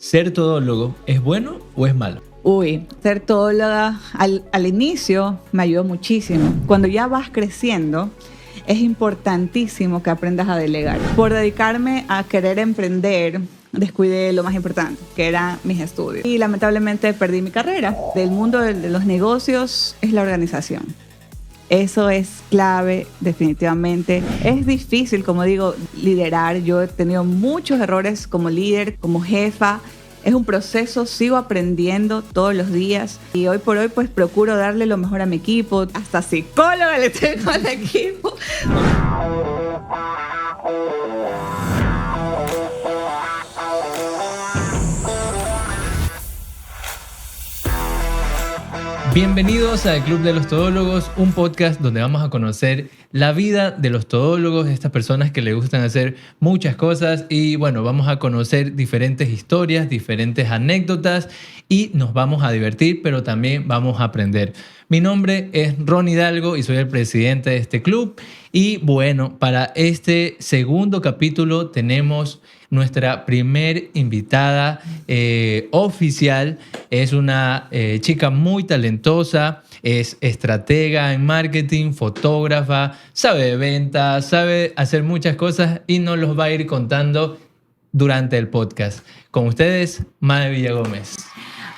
¿Ser todólogo es bueno o es malo? Ser todóloga al inicio me ayudó muchísimo. Cuando ya vas creciendo, es importantísimo que aprendas a delegar. Por dedicarme a querer emprender, descuidé lo más importante, que eran mis estudios. Y lamentablemente perdí mi carrera. Del mundo de los negocios es la organización. Eso es clave, definitivamente. Es difícil, como digo, liderar. Yo he tenido muchos errores como líder, como jefa. Es un proceso, sigo aprendiendo todos los días y hoy por hoy pues procuro darle lo mejor a mi equipo. Hasta psicóloga le tengo al equipo. Bienvenidos al Club de los Todólogos, un podcast donde vamos a conocer la vida de los todólogos, estas personas que les gustan hacer muchas cosas y bueno, vamos a conocer diferentes historias, diferentes anécdotas y nos vamos a divertir, pero también vamos a aprender. Mi nombre es Ron Hidalgo y soy el presidente de este club y bueno, para este segundo capítulo tenemos nuestra primer invitada oficial. Es una chica muy talentosa, es estratega en marketing, fotógrafa, sabe de ventas, sabe hacer muchas cosas y nos los va a ir contando durante el podcast. Con ustedes, Mae Villagómez.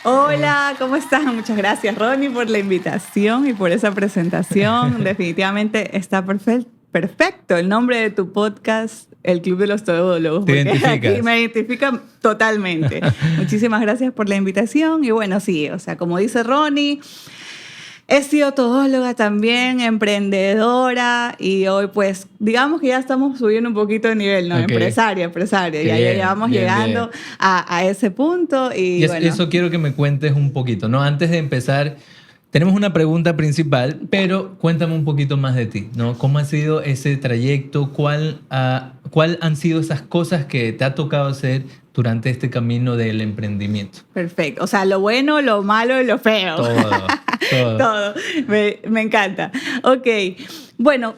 Hola, ¿cómo están? Muchas gracias, Ronnie, por la invitación y por esa presentación. Definitivamente está perfecto el nombre de tu podcast, El Club de los Todólogos. ¿Te identificas? Aquí me identifica totalmente. Muchísimas gracias por la invitación. Y bueno, sí, o sea, como dice Ronnie, he sido todóloga también, emprendedora y hoy pues digamos que ya estamos subiendo un poquito de nivel, ¿no? Okay. Empresaria. Ya vamos llegando bien. A ese punto. Y bueno. Eso quiero que me cuentes un poquito, ¿no? Antes de empezar, tenemos una pregunta principal, pero cuéntame un poquito más de ti, ¿no? ¿Cómo ha sido ese trayecto? ¿Cuál han sido esas cosas que te ha tocado hacer durante este camino del emprendimiento? Perfecto. O sea, lo bueno, lo malo y lo feo. Todo. Me encanta. Ok. Bueno,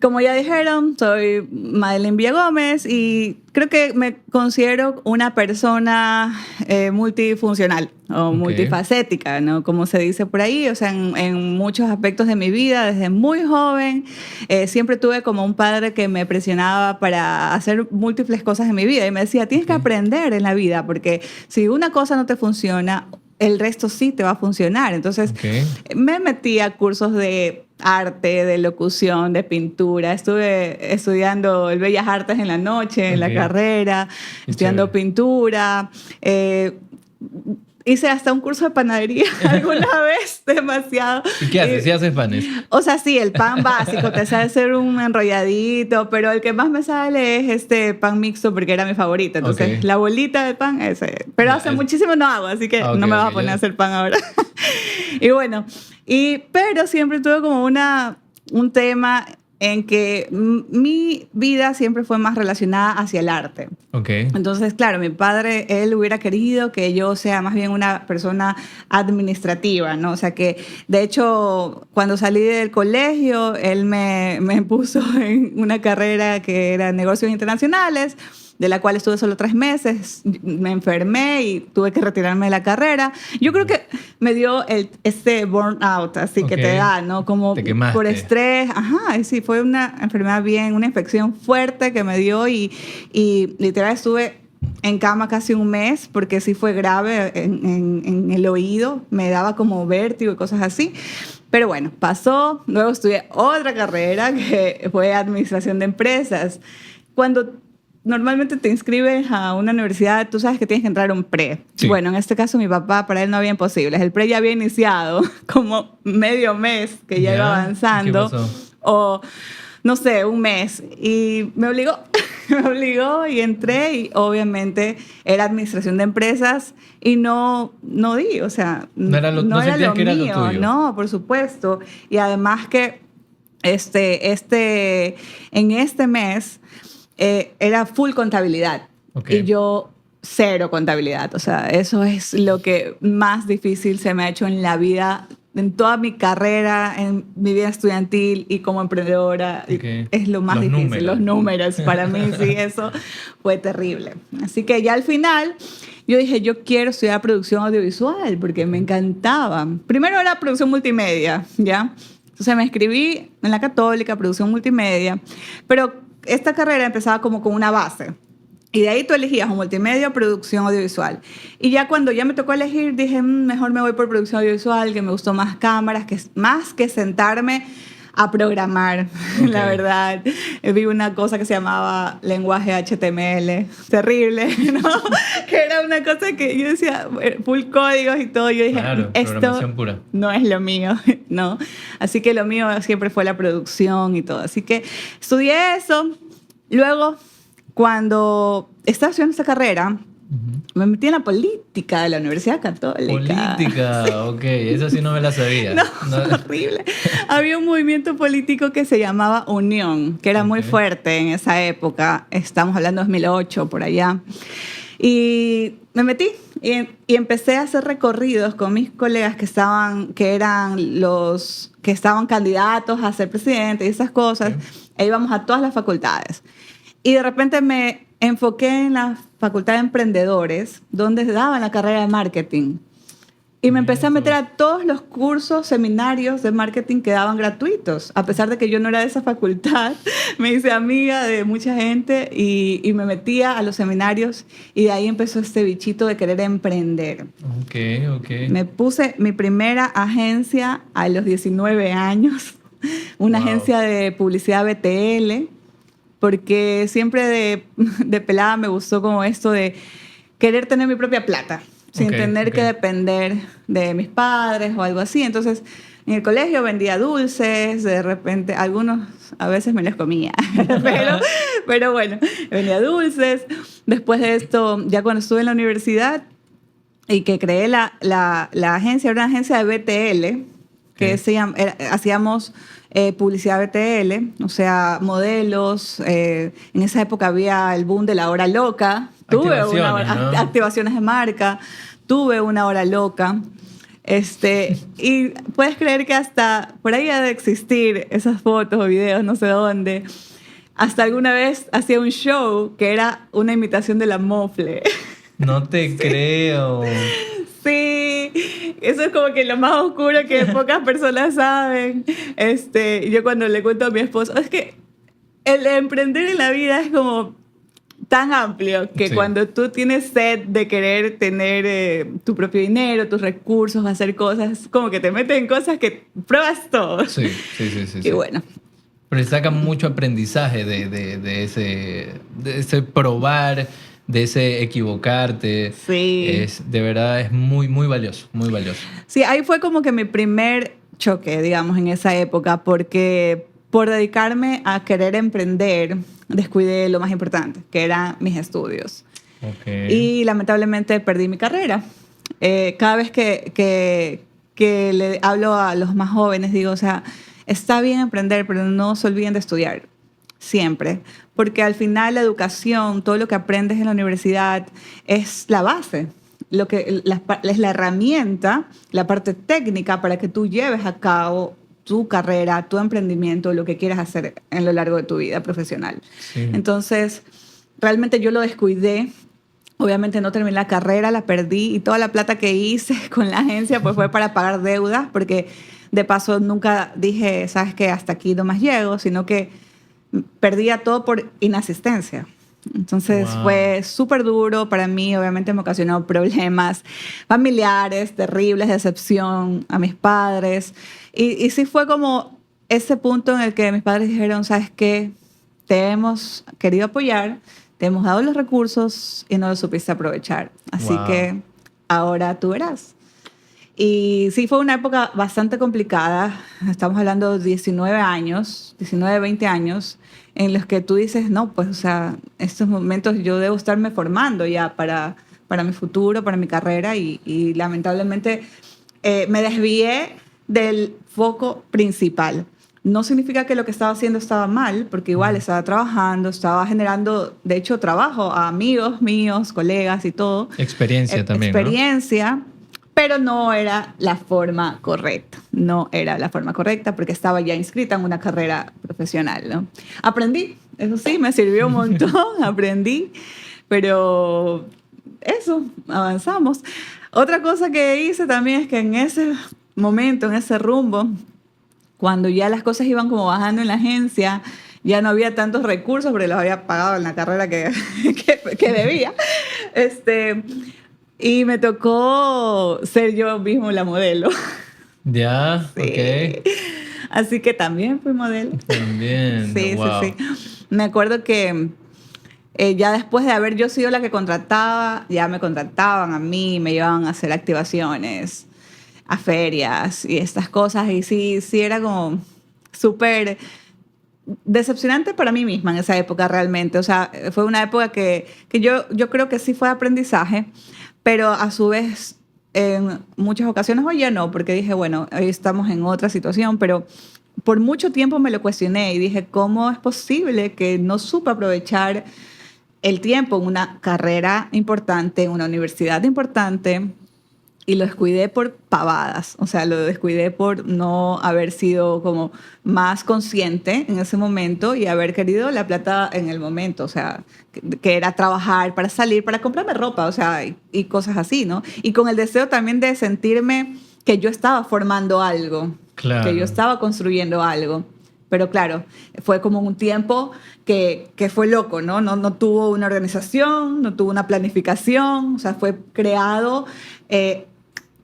como ya dijeron, soy Madeleine Villagómez y creo que me considero una persona multifuncional o multifacética, ¿no? Como se dice por ahí, o sea, en muchos aspectos de mi vida, desde muy joven, siempre tuve como un padre que me presionaba para hacer múltiples cosas en mi vida y me decía, tienes que aprender en la vida porque si una cosa no te funciona, el resto sí te va a funcionar. Entonces, me metí a cursos de arte, de locución, de pintura. Estuve estudiando el Bellas Artes en la noche, en la carrera, estudiando pintura. Hice hasta un curso de panadería alguna vez, demasiado. ¿Y qué haces? ¿Sí haces panes? O sea, sí, el pan básico, te sabe hacer un enrolladito, pero el que más me sale es este pan mixto porque era mi favorito. Entonces, la bolita de pan, ese. Pero hace muchísimo no hago, así que no me vas a poner a hacer pan ahora. Y bueno, pero siempre tuve como un tema en que mi vida siempre fue más relacionada hacia el arte. Entonces, claro, mi padre, él hubiera querido que yo sea más bien una persona administrativa, ¿no? O sea que, de hecho, cuando salí del colegio, él me puso en una carrera que era negocios internacionales, de la cual estuve solo 3 meses, me enfermé y tuve que retirarme de la carrera. Yo creo que me dio este burnout, así que te da, ¿no? Como por estrés. Ajá, sí, fue una enfermedad una infección fuerte que me dio y literal estuve en cama casi un mes porque sí fue grave en el oído, me daba como vértigo y cosas así. Pero bueno, pasó. Luego estudié otra carrera que fue administración de empresas. Cuando normalmente te inscribes a una universidad, tú sabes que tienes que entrar a un pre. Sí. Bueno, en este caso mi papá, para él no había imposibles. El pre ya había iniciado como medio mes que ya iba avanzando. ¿Qué pasó? O no sé, un mes. Y me obligó y entré y obviamente era administración de empresas y no di, o sea, no era lo mío. No, por supuesto. Y además que en este mes era full contabilidad y yo cero contabilidad. O sea, eso es lo que más difícil se me ha hecho en la vida, en toda mi carrera, en mi vida estudiantil y como emprendedora. Es lo más difícil, los números. Para mí, sí, eso fue terrible. Así que ya al final yo dije, yo quiero estudiar producción audiovisual porque me encantaba. Primero era producción multimedia, ¿ya? Entonces me inscribí en la Católica, producción multimedia, pero esta carrera empezaba como con una base. Y de ahí tú elegías o multimedia o producción audiovisual. Y ya cuando ya me tocó elegir, dije, mejor me voy por producción audiovisual, que me gustó más cámaras, que más que sentarme a programar, okay. La verdad. Vi una cosa que se llamaba lenguaje HTML, terrible, ¿no? Que era una cosa que yo decía, full códigos y todo. Yo dije, claro, esto pura. No es lo mío, ¿no? Así que lo mío siempre fue la producción y todo. Así que estudié eso. Luego, cuando estaba estudiando esta carrera, me metí en la política de la Universidad Católica. Política, sí. Ok, eso sí no me la sabía. No, horrible. Había un movimiento político que se llamaba Unión, que era muy fuerte en esa época. Estamos hablando de 2008, por allá. Y me metí y empecé a hacer recorridos con mis colegas que eran los que estaban candidatos a ser presidente y esas cosas. E íbamos a todas las facultades. Y de repente me enfoqué en la Facultad de Emprendedores, donde daban la carrera de marketing. Y me empecé a meter a todos los cursos, seminarios de marketing que daban gratuitos. A pesar de que yo no era de esa facultad, me hice amiga de mucha gente y me metía a los seminarios. Y de ahí empezó este bichito de querer emprender. Ok. Me puse mi primera agencia a los 19 años. Una agencia de publicidad BTL. Porque siempre de pelada me gustó como esto de querer tener mi propia plata, sin tener que depender de mis padres o algo así. Entonces, en el colegio vendía dulces, de repente, algunos a veces me los comía, pero bueno, vendía dulces. Después de esto, ya cuando estuve en la universidad y que creé la agencia, era una agencia de BTL, que hacíamos publicidad BTL, o sea, modelos. En esa época había el boom de la hora loca. Tuve activaciones de marca. Tuve una hora loca. Y puedes creer que hasta por ahí ha de existir esas fotos o videos, no sé dónde. Hasta alguna vez hacía un show que era una imitación de la Mofle. No te creo. Sí, eso es como que lo más oscuro que pocas personas saben. Yo cuando le cuento a mi esposo, es que el emprender en la vida es como tan amplio que cuando tú tienes sed de querer tener tu propio dinero, tus recursos, hacer cosas, como que te metes en cosas que pruebas todo. Sí. Y bueno. Pero saca mucho aprendizaje de ese probar, de ese equivocarte. Sí. De verdad es muy, muy valioso, muy valioso. Sí, ahí fue como que mi primer choque, digamos, en esa época, porque por dedicarme a querer emprender, descuidé lo más importante, que eran mis estudios. Y lamentablemente perdí mi carrera. Cada vez que le hablo a los más jóvenes, digo, o sea, está bien emprender, pero no se olviden de estudiar. Siempre, porque al final la educación, todo lo que aprendes en la universidad es la base, es la herramienta, la parte técnica para que tú lleves a cabo tu carrera, tu emprendimiento, lo que quieras hacer en lo largo de tu vida profesional. Sí. Entonces, realmente yo lo descuidé. Obviamente no terminé la carrera, la perdí y toda la plata que hice con la agencia pues fue para pagar deudas, porque de paso nunca dije, sabes que hasta aquí no más llego, sino que perdía todo por inasistencia. Entonces fue súper duro para mí, obviamente me ocasionó problemas familiares terribles, decepción a mis padres. Y sí fue como ese punto en el que mis padres dijeron, ¿sabes qué? Te hemos querido apoyar, te hemos dado los recursos y no los supiste aprovechar. Así que ahora tú verás. Y sí, fue una época bastante complicada. Estamos hablando de 19 años, 19, 20 años, en los que tú dices, no, pues, o sea, estos momentos yo debo estarme formando ya para mi futuro, para mi carrera. Y lamentablemente me desvié del foco principal. No significa que lo que estaba haciendo estaba mal, porque igual estaba trabajando, estaba generando, de hecho, trabajo a amigos míos, colegas y todo. Experiencia también, experiencia, ¿no? Pero no era la forma correcta. No era la forma correcta porque estaba ya inscrita en una carrera profesional, ¿no? Aprendí, eso sí, me sirvió un montón, aprendí, pero eso, avanzamos. Otra cosa que hice también es que en ese momento, en ese rumbo, cuando ya las cosas iban como bajando en la agencia, ya no había tantos recursos porque los había pagado en la carrera que debía. Y me tocó ser yo mismo la modelo. Ya, Sí. ok. Así que también fui modelo. También, Sí, wow. sí. Me acuerdo que ya después de haber yo sido la que contrataba, ya me contrataban a mí, me llevaban a hacer activaciones, a ferias y estas cosas. Y sí era como súper decepcionante para mí misma en esa época realmente. O sea, fue una época que yo creo que sí fue aprendizaje, pero a su vez en muchas ocasiones hoy ya no, porque dije, bueno, hoy estamos en otra situación, pero por mucho tiempo me lo cuestioné y dije, ¿cómo es posible que no supe aprovechar el tiempo en una carrera importante, en una universidad importante? Y lo descuidé por pavadas, o sea, lo descuidé por no haber sido como más consciente en ese momento y haber querido la plata en el momento, o sea, que era trabajar para salir, para comprarme ropa, o sea, y cosas así, ¿no? Y con el deseo también de sentirme que yo estaba formando algo, Claro. que yo estaba construyendo algo. Pero claro, fue como un tiempo que fue loco, ¿no? No tuvo una organización, no tuvo una planificación, o sea, fue creado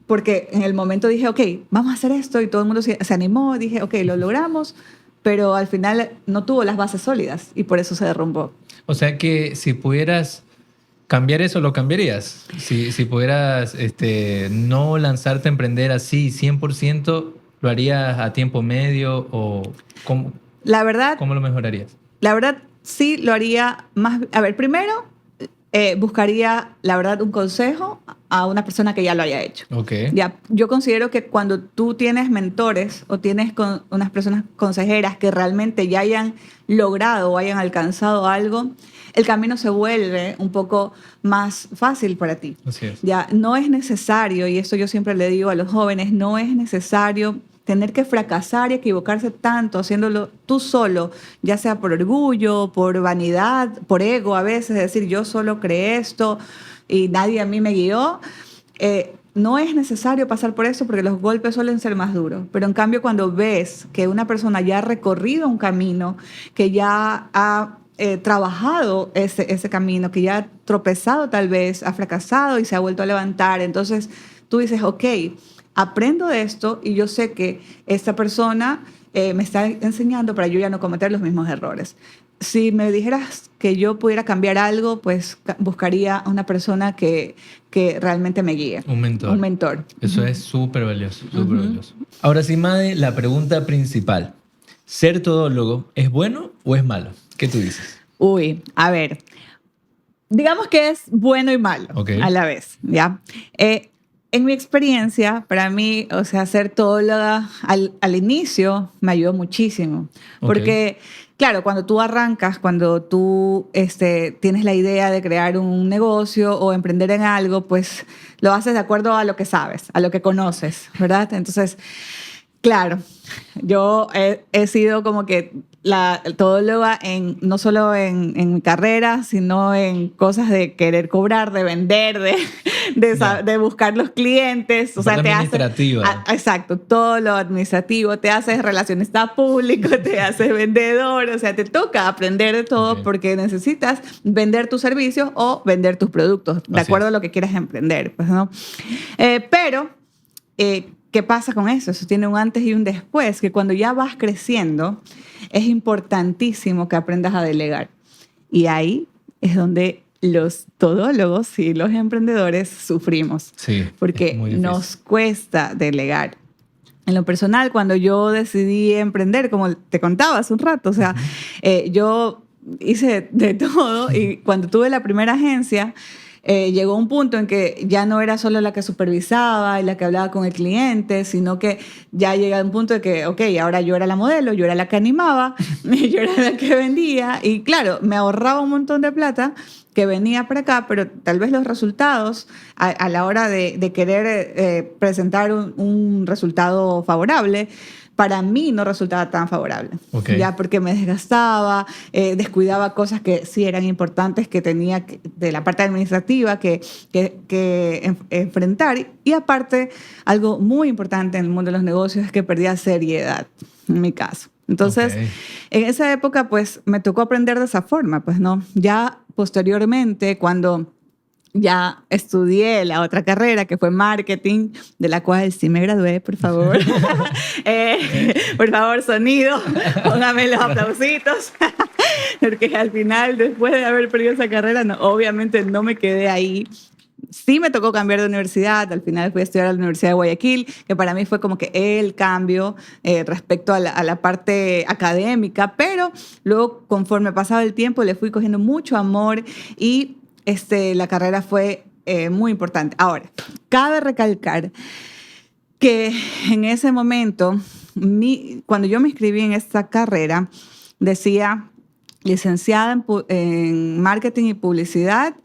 porque en el momento dije, ok, vamos a hacer esto y todo el mundo se animó, dije, ok, lo logramos, pero al final no tuvo las bases sólidas y por eso se derrumbó. O sea que si pudieras cambiar eso, ¿lo cambiarías? Si pudieras no lanzarte a emprender así 100%, ¿lo harías a tiempo medio o cómo, La verdad, cómo lo mejorarías? la verdad sí lo haría más. A ver, primero buscaría, la verdad, un consejo a una persona que ya lo haya hecho. Ok. Ya, yo considero que cuando tú tienes mentores o tienes unas personas consejeras que realmente ya hayan logrado o hayan alcanzado algo, el camino se vuelve un poco más fácil para ti. Así es. Ya, no es necesario, y esto yo siempre le digo a los jóvenes, no es necesario tener que fracasar y equivocarse tanto haciéndolo tú solo, ya sea por orgullo, por vanidad, por ego a veces, es decir, yo solo creé esto y nadie a mí me guió. No es necesario pasar por eso porque los golpes suelen ser más duros, pero en cambio cuando ves que una persona ya ha recorrido un camino, que ya ha trabajado ese camino, que ya ha tropezado tal vez, ha fracasado y se ha vuelto a levantar, entonces tú dices, ok, aprendo de esto y yo sé que esta persona me está enseñando para yo ya no cometer los mismos errores. Si me dijeras que yo pudiera cambiar algo, pues buscaría a una persona que realmente me guíe. Un mentor. Un mentor. Eso es súper valioso, súper valioso. Ahora sí, Made, la pregunta principal. ¿Ser todólogo es bueno o es malo? ¿Qué tú dices? Uy, a ver. Digamos que es bueno y malo a la vez, ¿ya? En mi experiencia, para mí, o sea, ser todóloga al inicio me ayudó muchísimo. Porque, claro, cuando tú arrancas, cuando tú tienes la idea de crear un negocio o emprender en algo, pues lo haces de acuerdo a lo que sabes, a lo que conoces, ¿verdad? Entonces, claro, yo he sido como que la todóloga no solo en mi carrera, sino en cosas de querer cobrar, de vender, de buscar los clientes. O sea, te administrativa. Exacto, todo lo administrativo. Te haces relacionista público, te haces vendedor. O sea, te toca aprender de todo porque necesitas vender tus servicios o vender tus productos, de acuerdo a lo que quieras emprender. Pues, ¿no? Pero ¿qué pasa con eso? Eso tiene un antes y un después, que cuando ya vas creciendo, es importantísimo que aprendas a delegar. Y ahí es donde los todólogos y los emprendedores sufrimos. Sí, porque nos cuesta delegar. En lo personal, cuando yo decidí emprender, como te contaba hace un rato, o sea, yo hice de todo y cuando tuve la primera agencia, llegó un punto en que ya no era solo la que supervisaba y la que hablaba con el cliente, sino que ya llega un punto de que, ok, ahora yo era la modelo, yo era la que animaba, yo era la que vendía y claro, me ahorraba un montón de plata que venía para acá, pero tal vez los resultados a la hora de querer presentar un resultado favorable, para mí no resultaba tan favorable. Okay. Ya, porque me desgastaba, descuidaba cosas que sí eran importantes que tenía de la parte administrativa que enfrentar. Y aparte, algo muy importante en el mundo de los negocios es que perdía seriedad, en mi caso. Entonces, en esa época, pues, me tocó aprender de esa forma, pues, ¿no? Ya posteriormente, cuando ya estudié la otra carrera, que fue marketing, de la cual sí me gradué, por favor. Por favor, sonido, póngame los aplausitos. Porque al final, después de haber perdido esa carrera, no, obviamente no me quedé ahí. Sí me tocó cambiar de universidad, al final fui a estudiar a la Universidad de Guayaquil, que para mí fue como que el cambio respecto a la parte académica, pero luego conforme pasaba el tiempo le fui cogiendo mucho amor y la carrera fue muy importante. Ahora, cabe recalcar que en ese momento, cuando yo me inscribí en esta carrera, decía licenciada en marketing y publicidad,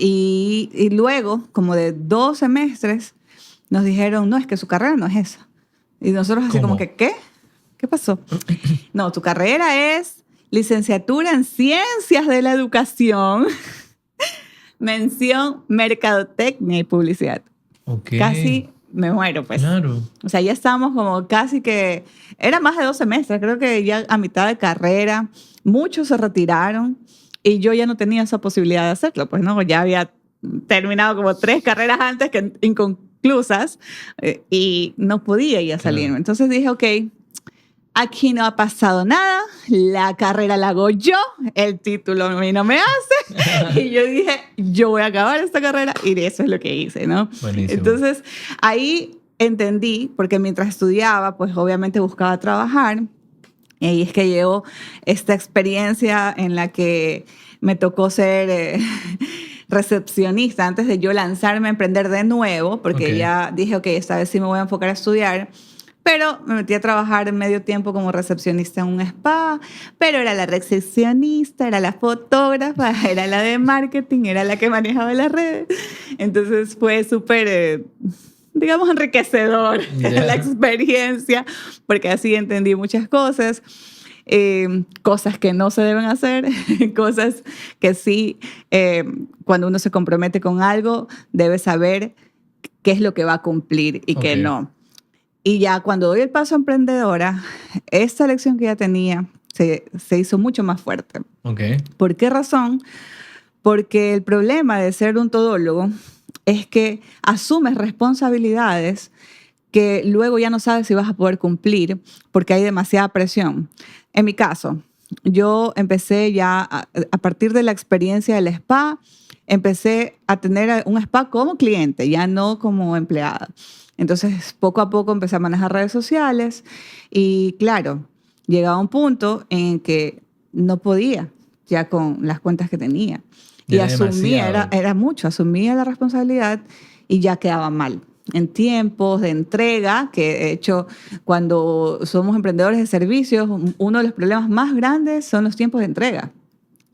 y luego, como de 2 semestres, nos dijeron, no, es que su carrera no es esa. Y nosotros así como que, ¿qué? ¿Qué pasó? No, tu carrera es licenciatura en Ciencias de la Educación, mención Mercadotecnia y Publicidad. Okay. Casi me muero, pues. Claro. O sea, ya estábamos como casi que... Era más de 2 semestres, creo que ya a mitad de carrera. Muchos se retiraron y yo ya no tenía esa posibilidad de hacerlo, pues, ¿no? Ya había terminado como 3 carreras antes que inconclusas y no podía ya salirme. Claro. Entonces dije, ok, aquí no ha pasado nada, la carrera la hago yo, el título a mí no me hace. Y yo dije, yo voy a acabar esta carrera y eso es lo que hice, ¿no? Buenísimo. Entonces, ahí entendí, porque mientras estudiaba, pues obviamente buscaba trabajar. Y ahí es que llegó esta experiencia en la que me tocó ser recepcionista antes de yo lanzarme a emprender de nuevo, porque ya dije, ok, esta vez sí me voy a enfocar a estudiar. Pero me metí a trabajar en medio tiempo como recepcionista en un spa, pero era la recepcionista, era la fotógrafa, era la de marketing, era la que manejaba las redes. Entonces fue súper, digamos, enriquecedor la experiencia, porque así entendí muchas cosas. Cosas que no se deben hacer, cosas que sí, cuando uno se compromete con algo, debe saber qué es lo que va a cumplir y qué no. Y ya cuando doy el paso a emprendedora, esta lección que ya tenía se hizo mucho más fuerte. ¿Por qué razón? Porque el problema de ser un todólogo es que asumes responsabilidades que luego ya no sabes si vas a poder cumplir porque hay demasiada presión. En mi caso, yo empecé ya a partir de la experiencia del spa, empecé a tener un spa como cliente, ya no como empleada. Entonces, poco a poco empecé a manejar redes sociales y, claro, llegaba un punto en que no podía ya con las cuentas que tenía. Y asumía, era mucho, asumía la responsabilidad y ya quedaba mal. En tiempos de entrega, que de hecho, cuando somos emprendedores de servicios, uno de los problemas más grandes son los tiempos de entrega.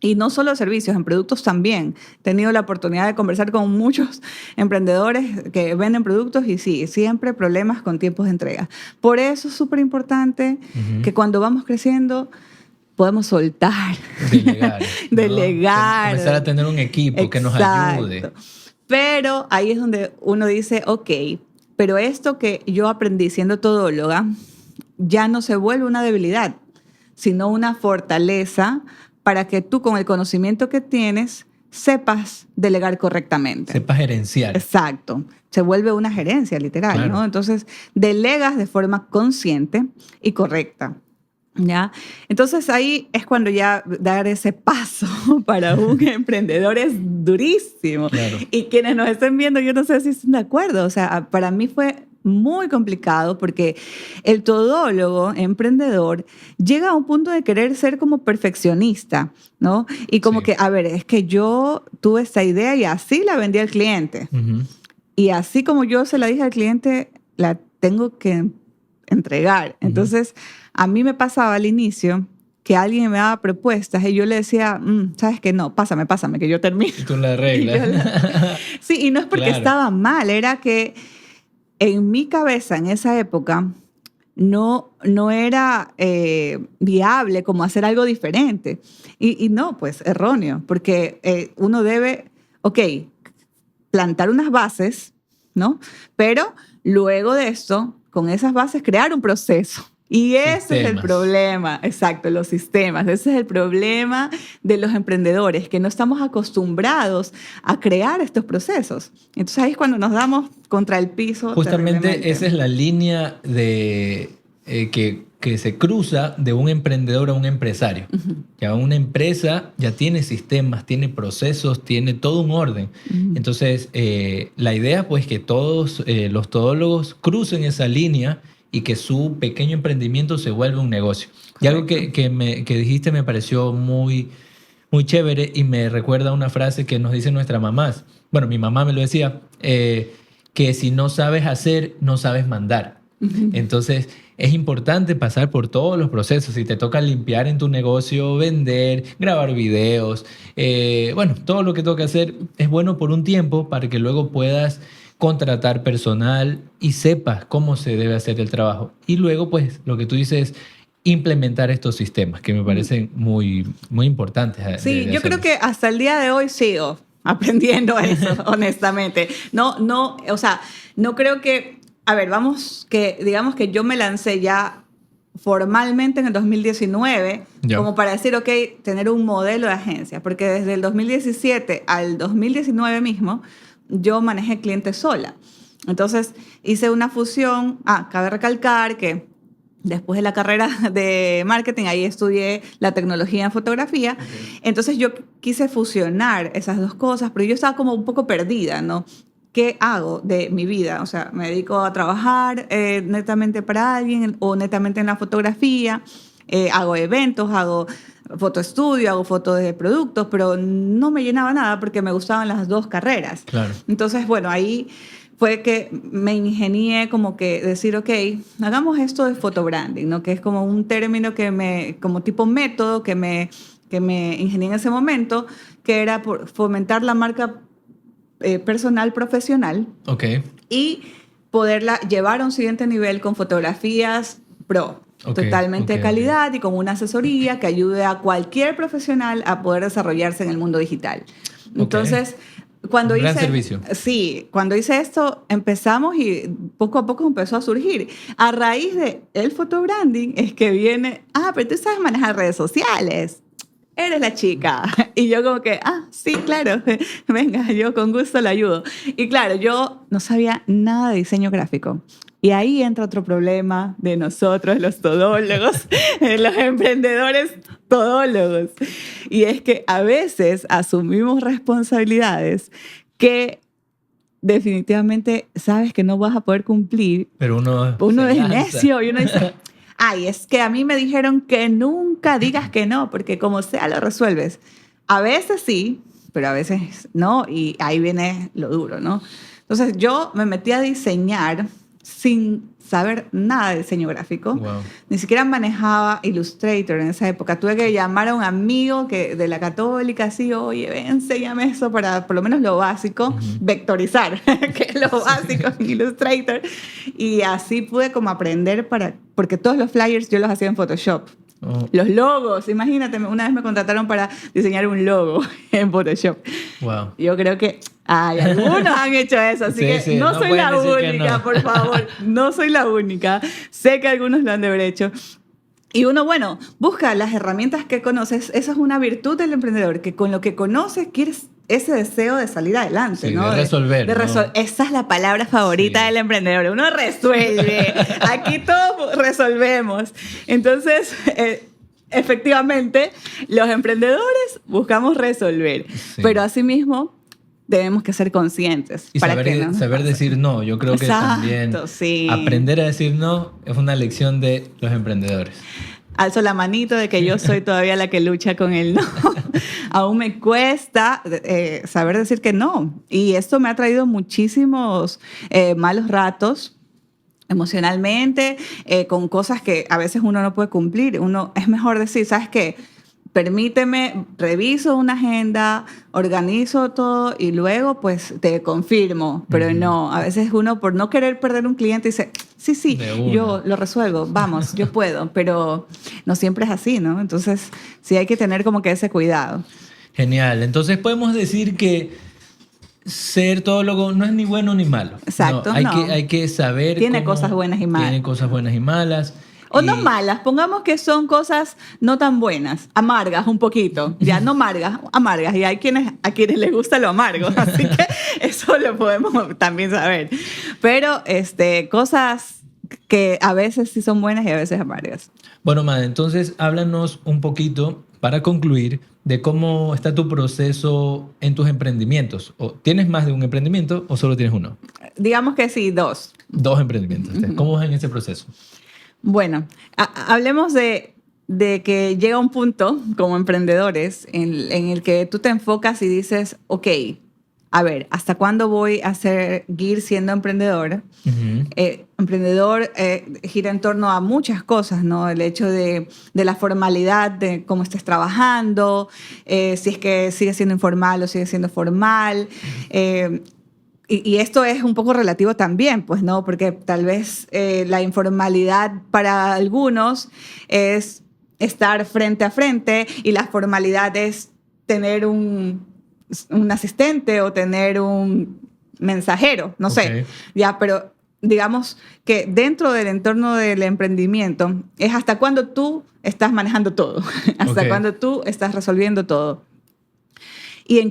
Y no solo de servicios, en productos también. He tenido la oportunidad de conversar con muchos emprendedores que venden productos y sí, siempre problemas con tiempos de entrega. Por eso es súper importante que cuando vamos creciendo podemos soltar. Delegar. Comenzar a tener un equipo que nos ayude. Pero ahí es donde uno dice, ok, pero esto que yo aprendí siendo todóloga ya no se vuelve una debilidad, sino una fortaleza para que tú con el conocimiento que tienes sepas delegar correctamente. Sepas gerenciar. Exacto. Se vuelve una gerencia literal, claro, ¿no? Entonces, delegas de forma consciente y correcta, ¿ya? Entonces, ahí es cuando ya dar ese paso para un emprendedor es durísimo. Claro. Y quienes nos estén viendo, yo no sé si están de acuerdo. O sea, para mí fue muy complicado porque el todólogo emprendedor llega a un punto de querer ser como perfeccionista, ¿no? Y como que, a ver, es que yo tuve esta idea y así la vendí al cliente. Y así como yo se la dije al cliente, la tengo que entregar. Entonces, a mí me pasaba al inicio que alguien me daba propuestas y yo le decía, ¿sabes qué? No, pásame, que yo termino. Y tú la arreglas. Sí, y no es porque estaba mal, era que en mi cabeza en esa época no era viable como hacer algo diferente. Y no, pues erróneo, porque uno debe, plantar unas bases, ¿no? Pero luego de esto, con esas bases, crear un proceso. Y ese es el problema, exacto, los sistemas. Ese es el problema de los emprendedores, que no estamos acostumbrados a crear estos procesos. Entonces ahí es cuando nos damos contra el piso. Justamente esa es la línea de que se cruza de un emprendedor a un empresario. Uh-huh. Ya una empresa ya tiene sistemas, tiene procesos, tiene todo un orden. Uh-huh. Entonces la idea pues que todos los todólogos crucen esa línea y que su pequeño emprendimiento se vuelva un negocio. Correcto. Y algo que dijiste me pareció muy, muy chévere y me recuerda una frase que nos dicen nuestras mamás. Bueno, mi mamá me lo decía, que si no sabes hacer, no sabes mandar. Uh-huh. Entonces, es importante pasar por todos los procesos. Si te toca limpiar en tu negocio, vender, grabar videos, todo lo que toca hacer es bueno por un tiempo para que luego puedas contratar personal y sepas cómo se debe hacer el trabajo. Y luego, pues, lo que tú dices es implementar estos sistemas que me parecen muy, muy importantes. Sí, yo creo que hasta el día de hoy sigo aprendiendo eso, honestamente. No creo que... A ver, digamos que yo me lancé ya formalmente en el 2019 como para decir, tener un modelo de agencia, porque desde el 2017 al 2019 mismo yo manejé clientes sola. Entonces hice una fusión. Cabe recalcar que después de la carrera de marketing, ahí estudié la tecnología en fotografía. Okay. Entonces yo quise fusionar esas dos cosas, pero yo estaba como un poco perdida, ¿no? ¿Qué hago de mi vida? O sea, me dedico a trabajar netamente para alguien o netamente en la fotografía, hago eventos, hago fotoestudio, hago fotos de productos, pero no me llenaba nada porque me gustaban las dos carreras. Claro. Entonces, bueno, ahí fue que me ingenié como que decir, hagamos esto de photobranding, ¿no? Que es como un término como tipo método que me ingenié en ese momento, que era por fomentar la marca personal, profesional, y poderla llevar a un siguiente nivel con fotografías pro, totalmente de calidad y con una asesoría que ayude a cualquier profesional a poder desarrollarse en el mundo digital. Entonces, cuando cuando hice esto, empezamos y poco a poco empezó a surgir. A raíz de el photobranding es que viene, pero tú sabes manejar redes sociales. Eres la chica. Y yo como que, sí, claro, venga, yo con gusto la ayudo. Y claro, yo no sabía nada de diseño gráfico. Y ahí entra otro problema de nosotros, los todólogos, los emprendedores todólogos. Y es que a veces asumimos responsabilidades que definitivamente sabes que no vas a poder cumplir. Pero uno es necio y uno dice... es que a mí me dijeron que nunca digas que no, porque como sea lo resuelves. A veces sí, pero a veces no, y ahí viene lo duro, ¿no? Entonces yo me metí a diseñar sin saber nada de diseño gráfico. Wow. Ni siquiera manejaba Illustrator en esa época. Tuve que llamar a un amigo de la Católica, así, oye, ven, enséñame eso para por lo menos lo básico, vectorizar, que es lo básico en Illustrator. Y así pude como aprender porque todos los flyers yo los hacía en Photoshop. Oh. Los logos, imagínate, una vez me contrataron para diseñar un logo en Photoshop. Wow. Yo creo que algunos han hecho eso, así que no soy la única, por favor. No soy la única. Sé que algunos lo han de haber hecho. Y uno, busca las herramientas que conoces. Esa es una virtud del emprendedor, que con lo que conoces quieres ese deseo de salir adelante, ¿no? De resolver. Esa es la palabra favorita del emprendedor. Uno resuelve. Aquí todos resolvemos. Entonces, efectivamente, los emprendedores buscamos resolver. Sí. Pero asimismo, debemos que ser conscientes. Y saber decir no. Yo creo que también aprender a decir no es una lección de los emprendedores. Alzo la manito de que yo soy todavía la que lucha con el no. Aún me cuesta saber decir que no. Y esto me ha traído muchísimos malos ratos emocionalmente, con cosas que a veces uno no puede cumplir. Es mejor decir, ¿sabes qué? permíteme, reviso una agenda, organizo todo y luego pues te confirmo. Pero no, a veces uno por no querer perder un cliente dice, sí, yo lo resuelvo, vamos, yo puedo. Pero no siempre es así, ¿no? Entonces sí hay que tener como que ese cuidado. Genial. Entonces podemos decir que ser todólogo no es ni bueno ni malo. Exacto, hay que saber tiene cosas buenas y malas. Tiene cosas buenas y malas. O no malas, pongamos que son cosas no tan buenas, amargas un poquito, ya no amargas, y hay a quienes les gusta lo amargo, así que eso lo podemos también saber. Pero cosas que a veces sí son buenas y a veces amargas. Bueno, Made, entonces háblanos un poquito, para concluir, de cómo está tu proceso en tus emprendimientos. ¿Tienes más de un emprendimiento o solo tienes uno? Digamos que sí, 2. 2 emprendimientos. ¿Cómo vas en ese proceso? Bueno, hablemos de que llega un punto como emprendedores en el que tú te enfocas y dices, ok, a ver, ¿hasta cuándo voy a seguir siendo emprendedor? Emprendedor gira en torno a muchas cosas, ¿no? El hecho de la formalidad, de cómo estés trabajando, si es que sigue siendo informal o sigue siendo formal. Y esto es un poco relativo también, pues, ¿no? Porque tal vez la informalidad para algunos es estar frente a frente y la formalidad es tener un asistente o tener un mensajero, no sé. Ya, pero digamos que dentro del entorno del emprendimiento es hasta cuando tú estás manejando todo, hasta cuando tú estás resolviendo todo. Y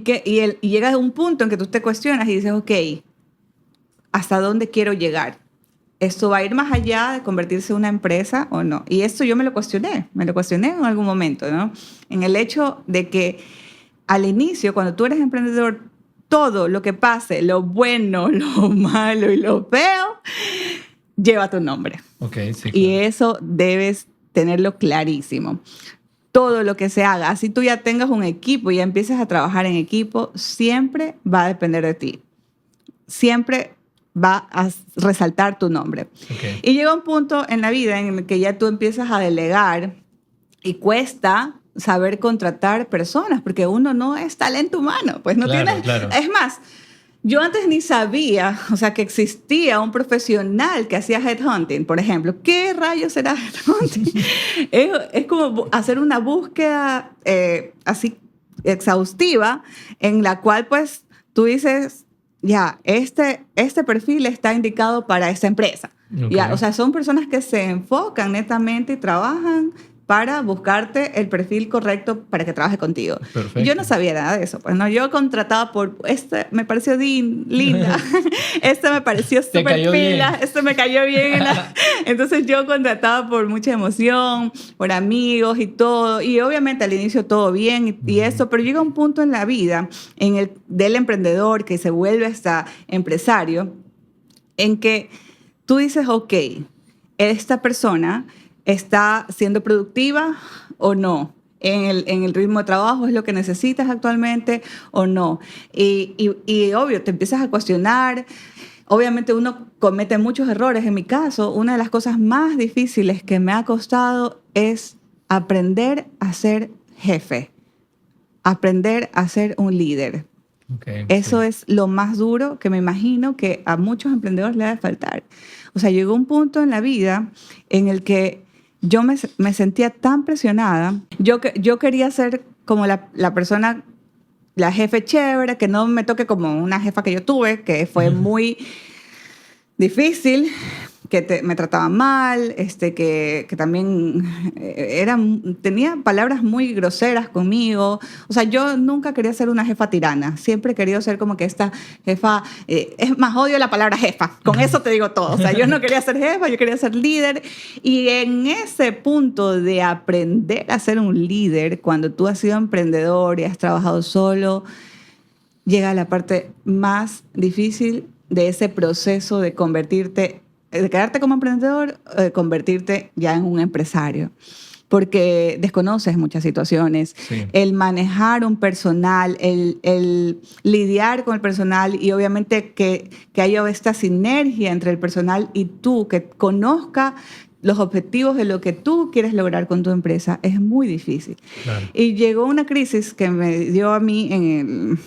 llega a un punto en que tú te cuestionas y dices, ok, ¿hasta dónde quiero llegar? ¿Esto va a ir más allá de convertirse en una empresa o no? Y esto yo me lo cuestioné en algún momento, ¿no? En el hecho de que al inicio, cuando tú eres emprendedor, todo lo que pase, lo bueno, lo malo y lo feo, lleva tu nombre. Okay, sí, claro. Y eso debes tenerlo clarísimo. Todo lo que se haga, así tú ya tengas un equipo y ya empieces a trabajar en equipo, siempre va a depender de ti. Siempre va a resaltar tu nombre. Okay. Y llega un punto en la vida en el que ya tú empiezas a delegar y cuesta saber contratar personas, porque uno no es talento humano, pues no tiene... Claro. Es más, yo antes ni sabía, o sea, que existía un profesional que hacía headhunting, por ejemplo. ¿Qué rayos era headhunting? es como hacer una búsqueda así exhaustiva en la cual, pues, tú dices, ya, este perfil está indicado para esta empresa. Okay. Ya, o sea, son personas que se enfocan netamente y trabajan para buscarte el perfil correcto para que trabaje contigo. Perfecto. Y yo no sabía nada de eso. Pues, ¿no? Yo contrataba por, me pareció linda, me pareció súper pila, me cayó bien. Entonces yo contrataba por mucha emoción, por amigos y todo. Y obviamente al inicio todo bien y eso, pero llega un punto en la vida del emprendedor que se vuelve hasta empresario, en que tú dices, ok, esta persona ¿está siendo productiva o no? ¿En el ritmo de trabajo es lo que necesitas actualmente o no? Y obvio, te empiezas a cuestionar. Obviamente uno comete muchos errores. En mi caso, una de las cosas más difíciles que me ha costado es aprender a ser jefe, aprender a ser un líder. Okay, eso es lo más duro que me imagino que a muchos emprendedores les ha de faltar. O sea, llegó un punto en la vida en el que yo me sentía tan presionada. Yo quería ser como la persona, la jefe chévere, que no me toque como una jefa que yo tuve, que fue muy difícil, que me trataba mal, que también tenía palabras muy groseras conmigo. O sea, yo nunca quería ser una jefa tirana. Siempre he querido ser como que esta jefa... es más, odio la palabra jefa. Con eso te digo todo. O sea, yo no quería ser jefa, yo quería ser líder. Y en ese punto de aprender a ser un líder, cuando tú has sido emprendedor y has trabajado solo, llega la parte más difícil de ese proceso de quedarte como emprendedor, convertirte ya en un empresario, porque desconoces muchas situaciones. Sí. El manejar un personal, el lidiar con el personal y obviamente que haya esta sinergia entre el personal y tú, que conozca los objetivos de lo que tú quieres lograr con tu empresa, es muy difícil. Claro. Y llegó una crisis que me dio a mí en el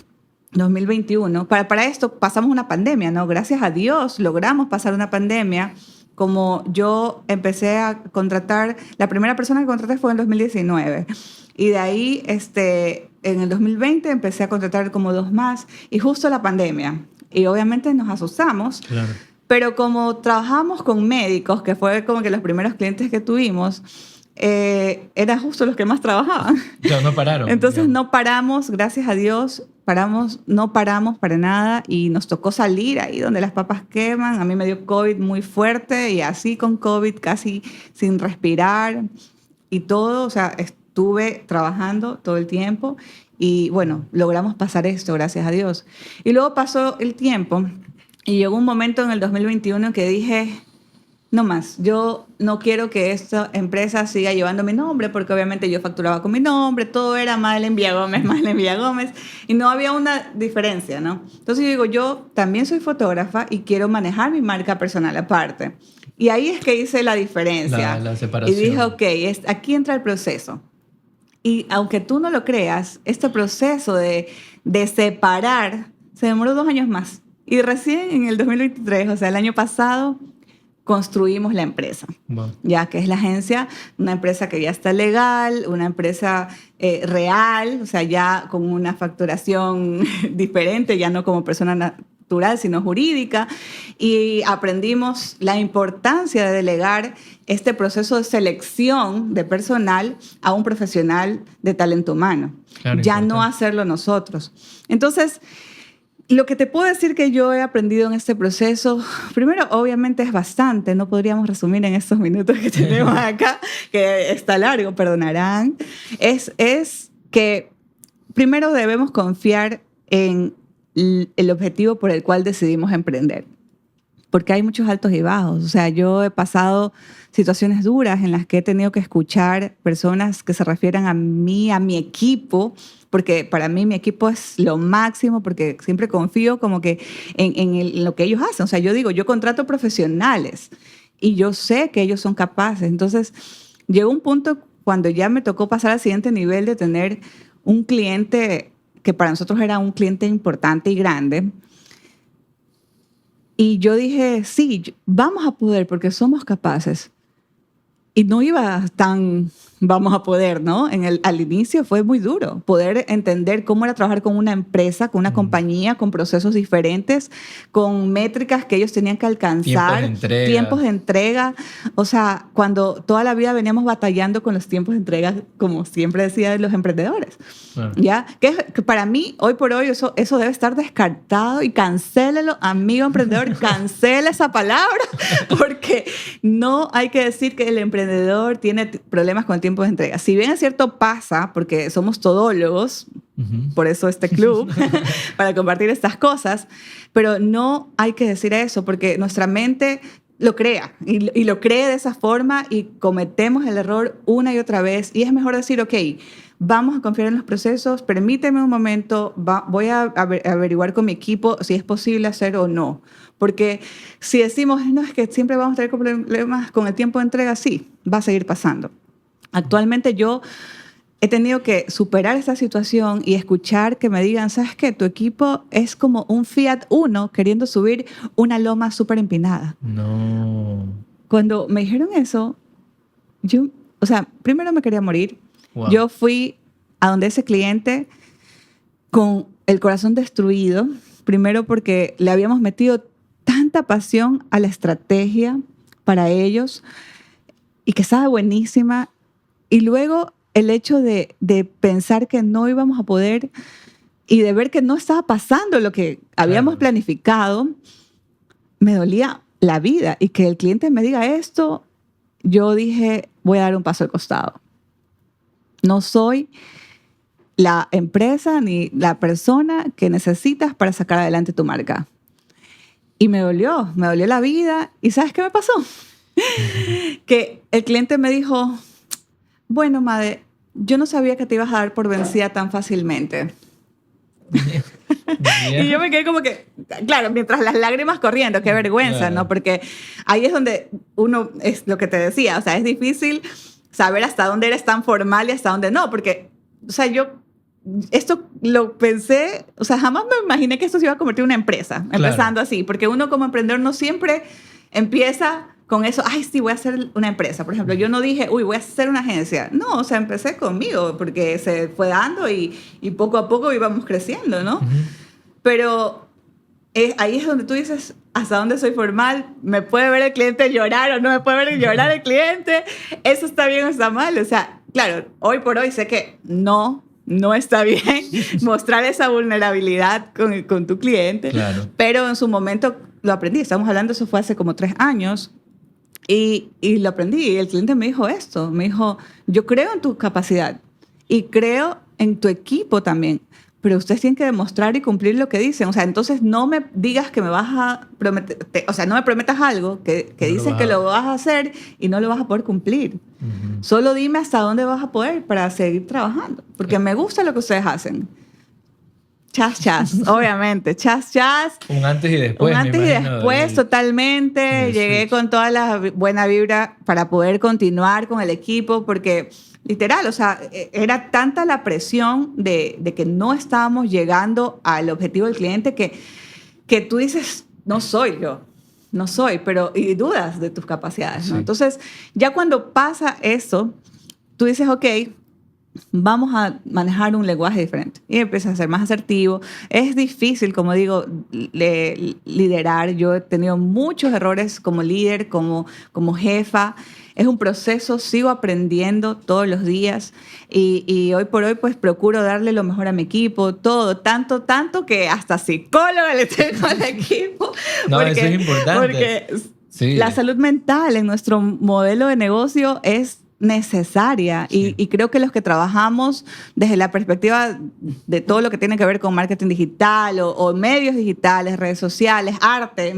2021. Para esto pasamos una pandemia, ¿no? Gracias a Dios logramos pasar una pandemia. Como yo empecé a contratar, la primera persona que contraté fue en 2019. Y de ahí, en el 2020 empecé a contratar como 2 más. Y justo la pandemia. Y obviamente nos asustamos. Claro. Pero como trabajamos con médicos, que fue como que los primeros clientes que tuvimos, eran justo los que más trabajaban. Claro, no pararon. Entonces digamos. no paramos, gracias a Dios, no paramos para nada y nos tocó salir ahí donde las papas queman. A mí me dio COVID muy fuerte y así con COVID casi sin respirar y todo. O sea, estuve trabajando todo el tiempo y bueno, logramos pasar esto, gracias a Dios. Y luego pasó el tiempo y llegó un momento en el 2021 que dije, no más, yo no quiero que esta empresa siga llevando mi nombre, porque obviamente yo facturaba con mi nombre, todo era Madeleine Villagómez, y no había una diferencia, ¿no? Entonces yo digo, yo también soy fotógrafa y quiero manejar mi marca personal aparte. Y ahí es que hice la diferencia. La separación. Y dije, ok, aquí entra el proceso. Y aunque tú no lo creas, este proceso de separar se demoró 2 años más. Y recién en el 2023, o sea, el año pasado, construimos la empresa, Wow. ya que es la agencia, una empresa que ya está legal, una empresa real, o sea, ya con una facturación diferente, ya no como persona natural, sino jurídica, y aprendimos la importancia de delegar este proceso de selección de personal a un profesional de talento humano, Claro, ya importante. no hacerlo nosotros. Entonces, lo que te puedo decir que yo he aprendido en este proceso, primero, obviamente es bastante, no podríamos resumir en estos minutos que tenemos acá, que está largo, perdonarán, es que primero debemos confiar en el objetivo por el cual decidimos emprender, porque hay muchos altos y bajos. O sea, yo he pasado situaciones duras en las que he tenido que escuchar personas que se refieran a mí, a mi equipo, porque para mí mi equipo es lo máximo, porque siempre confío como que en lo que ellos hacen. O sea, yo digo, yo contrato profesionales y yo sé que ellos son capaces. Entonces, llegó un punto cuando ya me tocó pasar al siguiente nivel de tener un cliente que para nosotros era un cliente importante y grande. Y yo dije, sí, vamos a poder porque somos capaces. Y no iba tan vamos a poder, ¿no? Al inicio fue muy duro poder entender cómo era trabajar con una empresa, con una compañía, con procesos diferentes, con métricas que ellos tenían que alcanzar, tiempos de entrega. O sea, cuando toda la vida veníamos batallando con los tiempos de entrega, como siempre decía de los emprendedores. Bueno. ¿Ya? Que para mí, hoy por hoy, eso debe estar descartado y cancélelo, amigo emprendedor, cancela esa palabra, porque no hay que decir que el emprendedor tiene problemas con el tiempo de entrega. Si bien es cierto, pasa, porque somos todólogos, por eso este club, para compartir estas cosas, pero no hay que decir eso, porque nuestra mente lo crea y lo cree de esa forma y cometemos el error una y otra vez. Y es mejor decir, ok, vamos a confiar en los procesos, permíteme un momento, voy a averiguar con mi equipo si es posible hacer o no. Porque si decimos, no, es que siempre vamos a tener problemas con el tiempo de entrega, sí, va a seguir pasando. Actualmente yo he tenido que superar esta situación y escuchar que me digan, ¿sabes qué? Tu equipo es como un Fiat Uno queriendo subir una loma súper empinada. No. Cuando me dijeron eso, yo, o sea, primero me quería morir. Wow. Yo fui a donde ese cliente con el corazón destruido, primero porque le habíamos metido tanta pasión a la estrategia para ellos y que estaba buenísima. Y luego el hecho de pensar que no íbamos a poder y de ver que no estaba pasando lo que habíamos planificado, me dolía la vida. Y que el cliente me diga esto, yo dije, voy a dar un paso al costado. No soy la empresa ni la persona que necesitas para sacar adelante tu marca. Y me dolió la vida. ¿Y sabes qué me pasó? Que el cliente me dijo, bueno, Made, yo no sabía que te ibas a dar por vencida tan fácilmente. Yeah. Y yo me quedé como que, claro, mientras las lágrimas corriendo, qué vergüenza, Claro. ¿no? Porque ahí es donde uno, es lo que te decía, o sea, es difícil saber hasta dónde eres tan formal y hasta dónde no, porque, o sea, yo esto lo pensé, o sea, jamás me imaginé que esto se iba a convertir en una empresa, empezando así, porque uno como emprendedor no siempre empieza con eso, ay, sí, voy a hacer una empresa. Por ejemplo, yo no dije, uy, voy a hacer una agencia. No, o sea, empecé conmigo porque se fue dando y poco a poco íbamos creciendo, ¿no? Pero ahí es donde tú dices, ¿hasta dónde soy formal? ¿Me puede ver el cliente llorar o no me puede ver llorar el cliente? ¿Eso está bien o está mal? O sea, claro, hoy por hoy sé que no está bien mostrar esa vulnerabilidad con tu cliente, Claro. pero en su momento lo aprendí. Estamos hablando, eso fue hace como 3 años. Y lo aprendí. Y el cliente me dijo esto. Me dijo, yo creo en tu capacidad y creo en tu equipo también. Pero ustedes tienen que demostrar y cumplir lo que dicen. O sea, entonces no me digas que me vas a prometer, o sea, no me prometas algo que No dices que lo vas a hacer y no lo vas a poder cumplir. Solo dime hasta dónde vas a poder para seguir trabajando. Porque me gusta lo que ustedes hacen. Chas, chas, obviamente. Chas, chas. Un antes y después. Un antes y después, totalmente. Llegué switch. con toda la buena vibra para poder continuar con el equipo, porque literal, o sea, era tanta la presión de que no estábamos llegando al objetivo del cliente que tú dices, no soy yo. No soy, pero y dudas de tus capacidades, ¿no? Sí. Entonces, ya cuando pasa eso, tú dices, ok, vamos a manejar un lenguaje diferente. Y empiezas a ser más asertivo. Es difícil, como digo, liderar. Yo he tenido muchos errores como líder, como jefa. Es un proceso, sigo aprendiendo todos los días y hoy por hoy pues procuro darle lo mejor a mi equipo, todo, tanto que hasta psicóloga le tengo al equipo. No, eso es importante. Porque Sí. la salud mental en nuestro modelo de negocio es necesaria y creo que los que trabajamos desde la perspectiva de todo lo que tiene que ver con marketing digital o medios digitales, redes sociales, arte,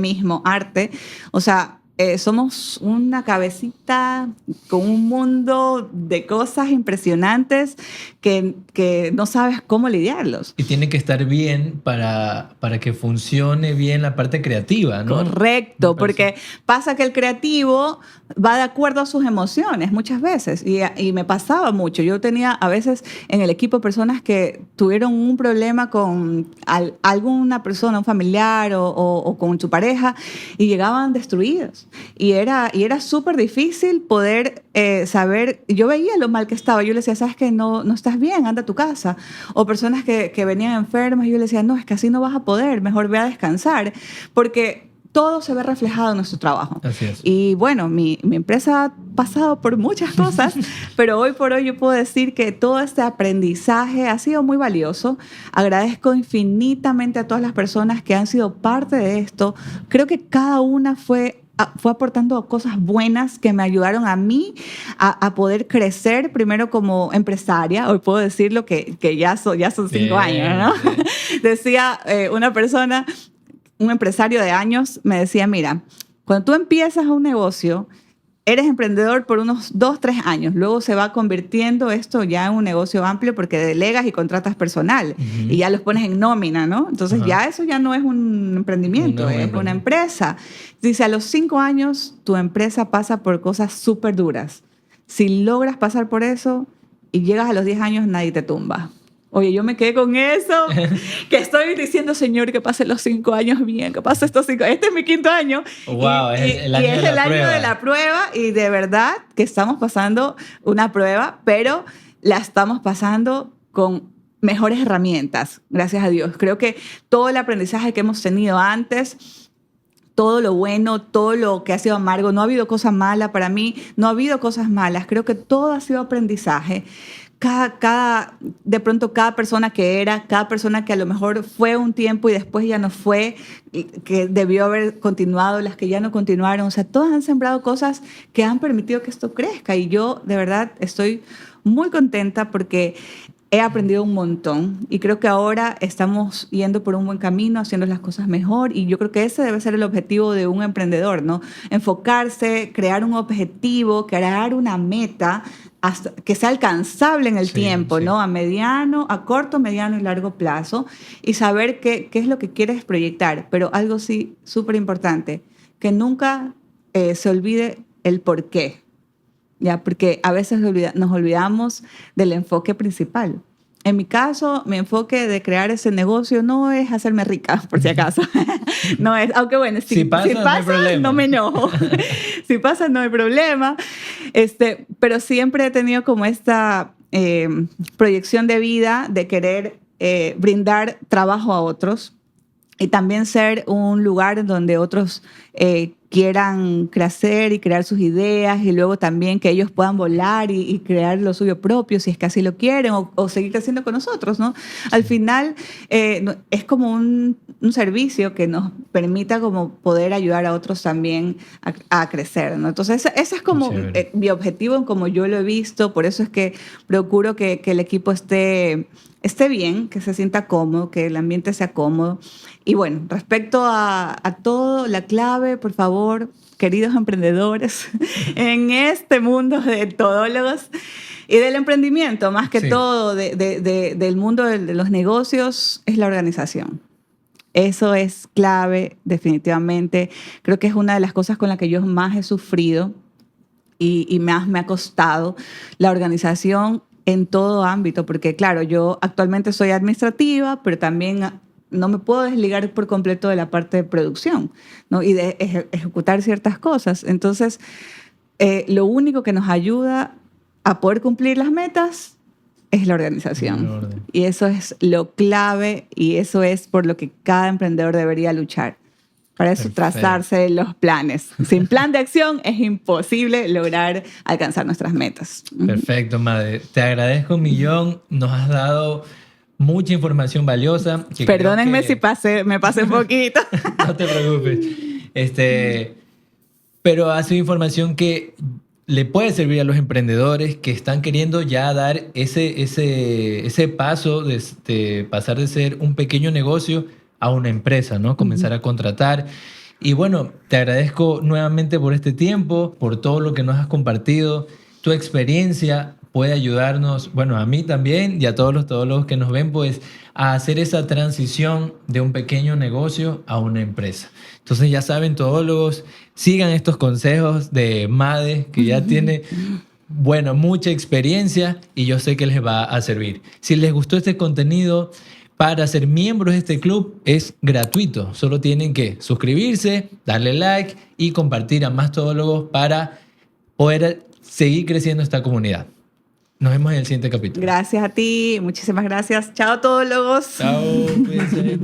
o sea, somos una cabecita con un mundo de cosas impresionantes que no sabes cómo lidiarlos. Y tiene que estar bien para que funcione bien la parte creativa, ¿no? Correcto, porque pasa que el creativo va de acuerdo a sus emociones muchas veces y me pasaba mucho. Yo tenía a veces en el equipo personas que tuvieron un problema con alguna persona, un familiar o con su pareja y llegaban destruidos. Y era súper difícil poder saber. Yo veía lo mal que estaba. Yo le decía, sabes que no estás bien, anda a tu casa. O personas que venían enfermas y yo le decía, no, es que así no vas a poder, mejor ve a descansar. Porque todo se ve reflejado en nuestro trabajo. Así es. Y bueno, mi empresa ha pasado por muchas cosas, pero hoy por hoy yo puedo decir que todo este aprendizaje ha sido muy valioso. Agradezco infinitamente a todas las personas que han sido parte de esto. Creo que cada una fue aportando cosas buenas que me ayudaron a mí a poder crecer primero como empresaria. Hoy puedo decirlo que ya son 5 años, ¿no? Decía una persona, un empresario de años, me decía, mira, cuando tú empiezas un negocio, eres emprendedor por unos 2, 3 años. Luego se va convirtiendo esto ya en un negocio amplio porque delegas y contratas personal y ya los pones en nómina, ¿no? Entonces ya eso ya no es un emprendimiento, es una empresa. Dice, a los 5 años tu empresa pasa por cosas súper duras. Si logras pasar por eso y llegas a los 10 años, nadie te tumba. Oye, yo me quedé con eso, que estoy diciendo, Señor, que pasen los 5 años bien, que pase estos 5 años. Este es mi 5.º año. Wow, es el año de la prueba y de verdad que estamos pasando una prueba, pero la estamos pasando con mejores herramientas, gracias a Dios. Creo que todo el aprendizaje que hemos tenido antes, todo lo bueno, todo lo que ha sido amargo, no ha habido cosa mala para mí, no ha habido cosas malas. Creo que todo ha sido aprendizaje. De pronto cada persona cada persona que a lo mejor fue un tiempo y después ya no fue, que debió haber continuado, las que ya no continuaron, o sea, todas han sembrado cosas que han permitido que esto crezca y yo de verdad estoy muy contenta porque he aprendido un montón y creo que ahora estamos yendo por un buen camino, haciendo las cosas mejor y yo creo que ese debe ser el objetivo de un emprendedor, ¿no? Enfocarse, crear un objetivo, crear una meta hasta que sea alcanzable en el tiempo, ¿no? A corto, mediano y largo plazo y saber qué es lo que quieres proyectar. Pero algo sí súper importante, que nunca se olvide el por qué. ¿Ya? Porque a veces nos olvidamos del enfoque principal. En mi caso, mi enfoque de crear ese negocio no es hacerme rica, por si acaso. No es, aunque bueno, si pasa no hay problema. No me enojo. Si pasa, no hay problema. Pero siempre he tenido como esta proyección de vida de querer brindar trabajo a otros y también ser un lugar donde otros quieran crecer y crear sus ideas y luego también que ellos puedan volar y crear lo suyo propio si es que así lo quieren o seguir creciendo con nosotros, ¿no? Al final es como un servicio que nos permita como poder ayudar a otros también a crecer, ¿no? Entonces ese es como mi objetivo en como yo lo he visto, por eso es que procuro que el equipo esté bien, que se sienta cómodo, que el ambiente sea cómodo. Y bueno, respecto a todo, la clave, por favor, queridos emprendedores, en este mundo de todólogos y del emprendimiento, más que todo, del mundo de los negocios, es la organización. Eso es clave, definitivamente. Creo que es una de las cosas con las que yo más he sufrido y más me ha costado la organización en todo ámbito, porque claro, yo actualmente soy administrativa, pero también no me puedo desligar por completo de la parte de producción, ¿no? Y de ejecutar ciertas cosas. Entonces, lo único que nos ayuda a poder cumplir las metas es la organización. Y eso es lo clave y eso es por lo que cada emprendedor debería luchar. Para eso trazarse los planes. Sin plan de acción es imposible lograr alcanzar nuestras metas. Perfecto, Made. Te agradezco un millón. Nos has dado mucha información valiosa. Perdónenme si me pasé un poquito. No te preocupes. Pero ha sido información que le puede servir a los emprendedores que están queriendo ya dar ese paso de pasar de ser un pequeño negocio a una empresa, ¿no? Comenzar a contratar. Y bueno, te agradezco nuevamente por este tiempo, por todo lo que nos has compartido. Tu experiencia puede ayudarnos, bueno, a mí también y a todos los todólogos que nos ven, pues, a hacer esa transición de un pequeño negocio a una empresa. Entonces, ya saben, todólogos, sigan estos consejos de Made, que ya tiene, bueno, mucha experiencia y yo sé que les va a servir. Si les gustó este contenido, para ser miembros de este club es gratuito. Solo tienen que suscribirse, darle like y compartir a más todólogos para poder seguir creciendo esta comunidad. Nos vemos en el siguiente capítulo. Gracias a ti. Muchísimas gracias. Chao, todólogos. Chao. Cuídense.